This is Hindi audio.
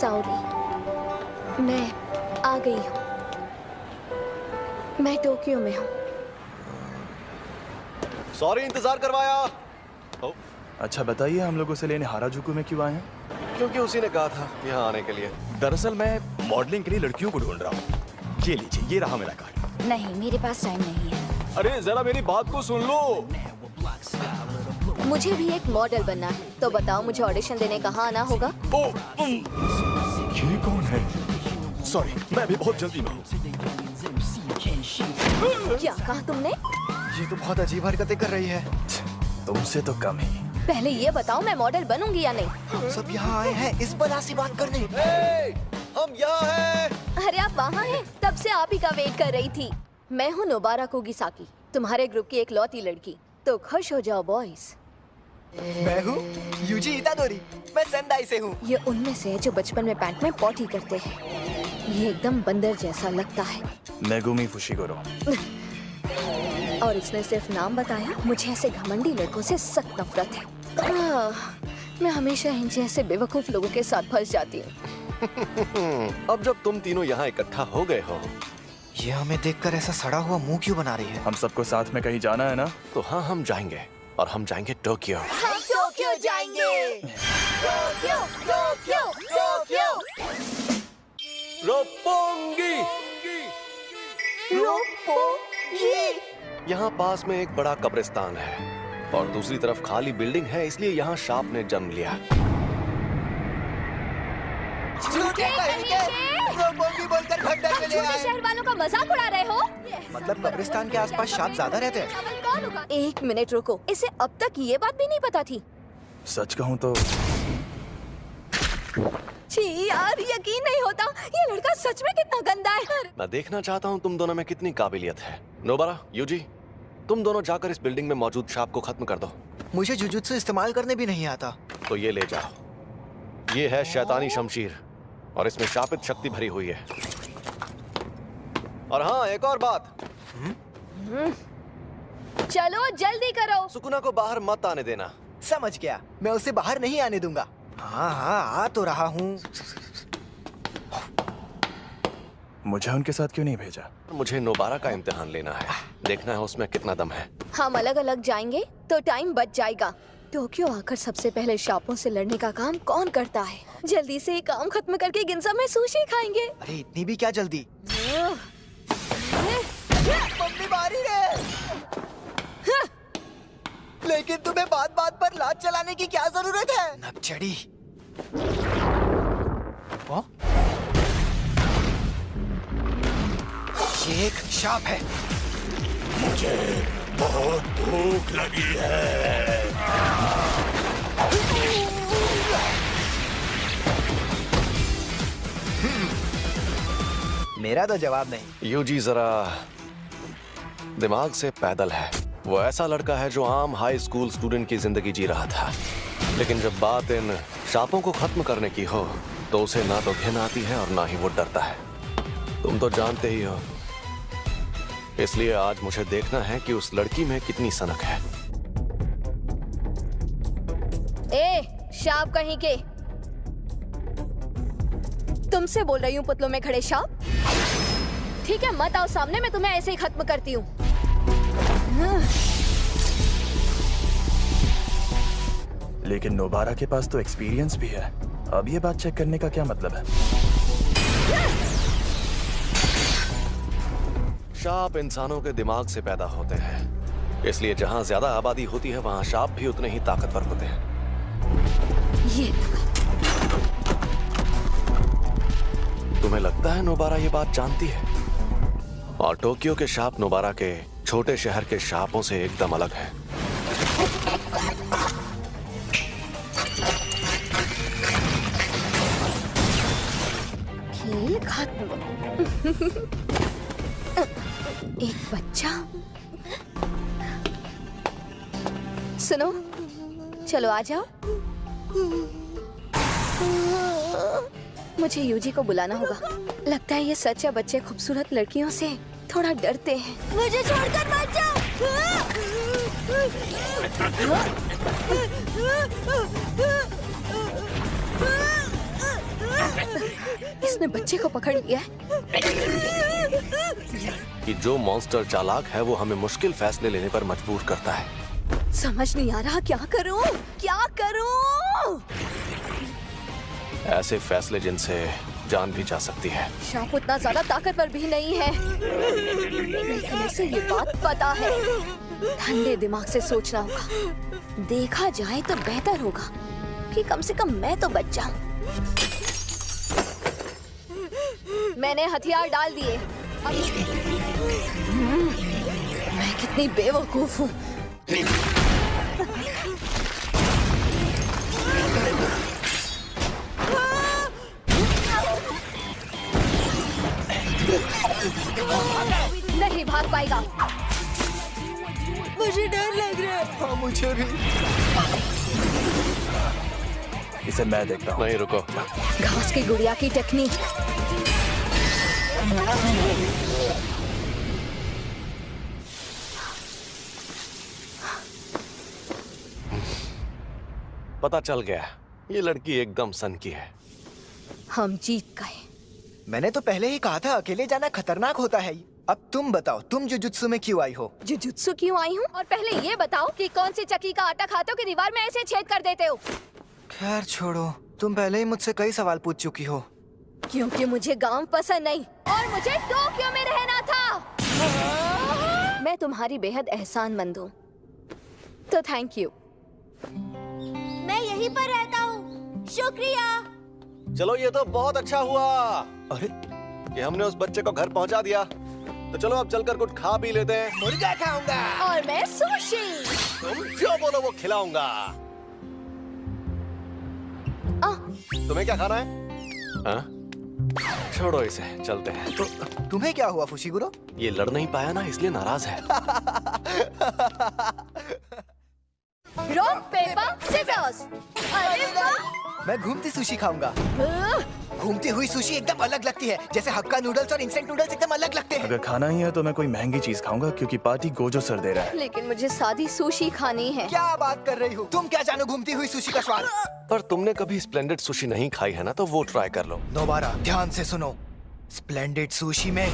सॉरी, मैं आ गई हूँ। मैं टोक्यो में हूँ। सॉरी इंतजार करवाया। अच्छा बताइए, हम लोग उसे लेने हाराजुकु में क्यों आए हैं? क्योंकि उसी ने कहा था यहाँ आने के लिए। दरअसल मैं मॉडलिंग के लिए लड़कियों को ढूंढ रहा हूँ। ये लीजिए, ये रहा मेरा कार्ड। नहीं, मेरे पास टाइम नहीं है। अरे जरा मेरी बात को सुन लो। मुझे भी एक मॉडल बनना है, तो बताओ मुझे ऑडिशन देने कहाँ आना होगा? ये कौन है? सॉरी, मैं भी बहुत जल्दी में हूँ। क्या कहा तुमने? ये तो बहुत अजीब हरकतें कर रही है। तुमसे तो कम ही। पहले ये बताओ मैं मॉडल बनूंगी या नहीं? हम सब यहाँ आए हैं इस बला सी बात करने। हम यहाँ हैं। अरे आप वहाँ हैं? तब से आप ही का वेट कर रही थी। मैं हूँ नोबारा कोगिसाकी, तुम्हारे ग्रुप की एक लौती लड़की। तो खुश हो जाओ बॉयज। मैं हूँ यूजी इतादोरी, मैं सेंदाई से हूँ। ये उनमें से है जो बचपन में पैंट में पॉटी करते हैं। ये एकदम बंदर जैसा लगता है। Megumi Fushiguro. और इसने सिर्फ नाम बताया। मुझे ऐसे घमंडी लड़कों से सख्त नफरत है। मैं हमेशा इन जैसे बेवकूफ लोगों के साथ फंस जाती हूँ। अब जब तुम तीनों यहाँ इकट्ठा हो गए हो, ये हमें देखकर ऐसा सड़ा हुआ मुंह क्यों बना रही है? हम सबको साथ में कहीं जाना है ना? तो हाँ, हम जाएंगे और हम जाएंगे टोक्यो। हम टोक्यो जाएंगे। Tokyo, Tokyo, Tokyo. Roppongi. Roppongi. यहाँ पास में एक बड़ा कब्रिस्तान है और दूसरी तरफ खाली बिल्डिंग है, इसलिए यहाँ शाप ने जन्म लिया। झूठे कहीं के रोपोंगी बोलकर खंडर में ले आए। शहर वालों का मजाक उड़ा रहे हो? मतलब कब्रिस्तान के आसपास सांप ज्यादा रहते हैं। कौन होगा? एक मिनट रुको, इसे अब तक ये बात भी नहीं पता थी। सच कहूँ तो छी यार, यकीन नहीं होता। ये लड़का सच में कितना गंदा है। मैं देखना चाहता हूँ तुम दोनों में कितनी काबिलियत है। नोबारा, यूजी, तुम दोनों जाकर इस बिल्डिंग में मौजूद सांप को खत्म कर दो। मुझे जुजुत्सु इस्तेमाल करने भी नहीं आता। तो ये ले जाओ। ये है शैतानी शमशीर और इसमें शापित शक्ति भरी हुई है। और हाँ, एक और बात। चलो जल्दी करो। सुकुना को बाहर मत आने देना। समझ गया, मैं उसे बाहर नहीं आने दूंगा। हाँ हाँ, आ तो रहा हूँ। मुझे उनके साथ क्यों नहीं भेजा? मुझे नोबारा का इम्तिहान लेना है, देखना है उसमें कितना दम है। हम अलग अलग जाएंगे तो टाइम बच जाएगा। टोक्यो आकर सबसे पहले शापों से लड़ने का काम कौन करता है? जल्दी से ये काम खत्म करके गिंजा में सुशी खाएंगे। अरे इतनी भी क्या जल्दी? मम्मी मारी रे। लेकिन तुम्हें बात बात पर लात चलाने की क्या जरूरत है? नकचड़ी। ये एक शाप है। मुझे बहुत भूख लगी है। मेरा तो जवाब नहीं। यूजी जरा दिमाग से पैदल है। वो ऐसा लड़का है जो आम हाई स्कूल स्टूडेंट की जिंदगी जी रहा था, लेकिन जब बात इन शापों को खत्म करने की हो तो उसे ना तो घिन आती है और ना ही वो डरता है। तुम तो जानते ही हो। इसलिए आज मुझे देखना है कि उस लड़की में कितनी सनक है। ए, शाप कहीं के। तुमसे बोल रही हूँ, पुतलों में खड़े शाप। ठीक है, मत आओ सामने, मैं तुम्हें ऐसे ही खत्म करती हूँ। लेकिन नोबारा के पास तो एक्सपीरियंस भी है। अब ये बात चेक करने का क्या मतलब है? शाप इंसानों के दिमाग से पैदा होते हैं, इसलिए जहाँ ज्यादा आबादी होती है वहाँ शाप भी उतने ही ताकतवर होते हैं। ये तुम्हें लगता है नोबारा ये बात जानती है? और टोक्यो के शाप नोबारा के छोटे शहर के शापों से एकदम अलग है। खेल खत्म। एक बच्चा। सुनो, चलो आ जाओ। मुझे यूजी को बुलाना होगा। लगता है ये सच है, बच्चे खूबसूरत लड़कियों से थोड़ा डरते हैं। मुझे छोड़कर मत जाओ। इसने बच्चे को पकड़ लिया है। कि जो मॉन्स्टर चालाक है वो हमें मुश्किल फैसले लेने पर मजबूर करता है। समझ नहीं आ रहा क्या करूं, क्या करूं? ऐसे फैसले जिनसे जान भी जा सकती है। शाप उतना ज्यादा ताकतवर भी नहीं है, लेकिन इसे ये बात पता है। ठंडे दिमाग से सोचना होगा। देखा जाए तो बेहतर होगा कि कम से कम मैं तो बच जाऊं। मैंने हथियार डाल दिए। मैं कितनी बेवकूफ हूँ। नहीं भाग पाएगा। मुझे डर लग रहा है। हाँ मुझे भी। इसे मैं देखता हूँ। नहीं रुको। घास की गुड़िया की टेक्निक। पता चल गया, ये लड़की एकदम सन की है। हम जीत गए। मैंने तो पहले ही कहा था अकेले जाना खतरनाक होता है। अब तुम बताओ, तुम जुजुत्सु में क्यों आई हो? जुजुत्सु क्यों आई हूँ? और पहले ये बताओ कि कौन सी चक्की का आटा खाते हो कि दीवार में ऐसे छेद कर देते हो? खैर छोड़ो, तुम पहले ही मुझसे कई सवाल पूछ चुकी हो। क्योंकि मुझे गांव पसंद नहीं और मुझे टोक्यो में रहना था। मैं तुम्हारी बेहद एहसानमंद हूँ, तो थैंक यू। मैं यहीं पर रहता हूँ, शुक्रिया। चलो ये तो बहुत अच्छा हुआ अरे कि हमने उस बच्चे को घर पहुंचा दिया। तो चलो अब चलकर कुछ खा भी लेते हैं। मुर्गा खाऊंगा। और मैं सुशी। तुम जो बोलो वो खिलाऊंगा। तुम्हें क्या खाना है? हाँ? छोड़ो इसे, चलते हैं। तो तुम्हें क्या हुआ फुशिगुरो? ये लड़ नहीं पाया ना, इसलिए नाराज है। Rock paper scissors. अरे वाह! मैं घूमती सुशी खाऊंगा। घूमती हुई सुशी एकदम अलग लगती है, जैसे हक्का नूडल्स और इंस्टेंट नूडल्स एकदम अलग लगते हैं। अगर खाना ही है तो मैं कोई महंगी चीज खाऊंगा क्योंकि पार्टी गोजो सर दे रहा है। लेकिन मुझे सादी सुशी खानी है। क्या बात कर रही हो? तुम क्या जानो घूमती हुई सुशी का स्वाद? पर तुमने कभी स्प्लेंडेड सुशी नहीं खाई है ना, तो वो ट्राई कर लो। दोबारा ध्यान से सुनो। स्प्लेंडेड सुशी में